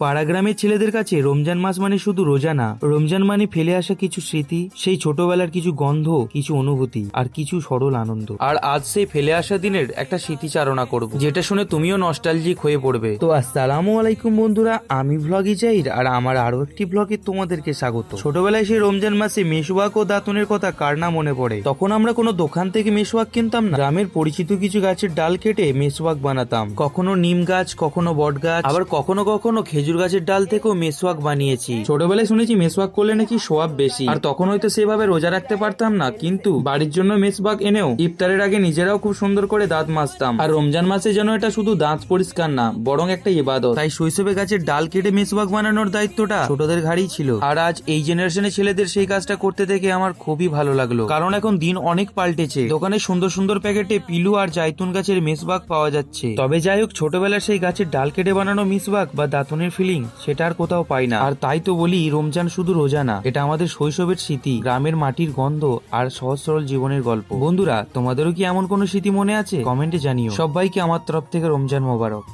পাড়াগ্রামের ছেলেদের কাছে রমজান মাস মানে শুধু রোজা না, রমজান মানে ফেলে আসা কিছু স্মৃতি, সেই ছোটবেলার কিছু গন্ধ, কিছু অনুভূতি আর কিছু সরল আনন্দ। আর আজ সেই ফেলে আসা দিনের একটা স্মৃতিচারণা করব, যেটা শুনে তুমিও নস্টালজিক হয়ে পড়বে। তো আসসালামু আলাইকুম বন্ধুরা, আমি ভ্লগে জাহির আর আমার আরো একটি ব্লগে তোমাদেরকে স্বাগত। ছোটবেলায় সেই রমজান মাসে মেসওয়াক ও দাঁতনের কথা কার না মনে পড়ে। তখন আমরা কোনো দোকান থেকে মেসওয়াক কিনতাম না, গ্রামের পরিচিত কিছু গাছের ডাল কেটে মেসওয়াক বানাতাম। কখনো নিম গাছ, কখনো বট গাছ, আবার কখনো কখনো খেজুর গাছের ডাল থেকেও মেসওয়াক বানিয়েছি। ছোটবেলায় শুনেছি মেসওয়াক করলে নাকি সোয়াব বেশি, আর তখন হয়তো সেভাবে রোজা রাখতে পারতাম না, কিন্তু বাড়ির জন্য মেসওয়াক এনেও ইফতারের আগে নিজেরাও খুব সুন্দর করে দাঁত মাজতাম। আর রমজান মাসে যেন এটা শুধু দাঁত পরিষ্কার না, বরং একটা ইবাদত। তাই শৈশবে গাছের ডাল কেটে মেসওয়াক বানানোর দায়িত্বটা ছোটদের ঘাড়েই ছিল। আর আজ এই জেনারেশনের ছেলেদের সেই কাজটা করতে দেখে আমার খুবই ভালো লাগলো, কারণ এখন দিন অনেক পাল্টেছে। দোকানে সুন্দর সুন্দর প্যাকেটে পিলু আর জাইতুন গাছের মেসওয়াক পাওয়া যাচ্ছে। তবে যাই হোক, ছোটবেলার সেই গাছের ডাল কেটে বানানো মেসওয়াক বা দাঁতনের ফিলিং সেটা আর কোথাও পাই না। আর তাই তো বলি, রমজান শুধু রোজা না, এটা আমাদের শৈশবের স্মৃতি, গ্রামের মাটির গন্ধ আর সহজ সরল জীবনের গল্প। বন্ধুরা, তোমাদেরও কি এমন কোনো স্মৃতি মনে আছে? কমেন্টে জানিও। সবাইকে আমার তরফ থেকে রমজান মোবারক।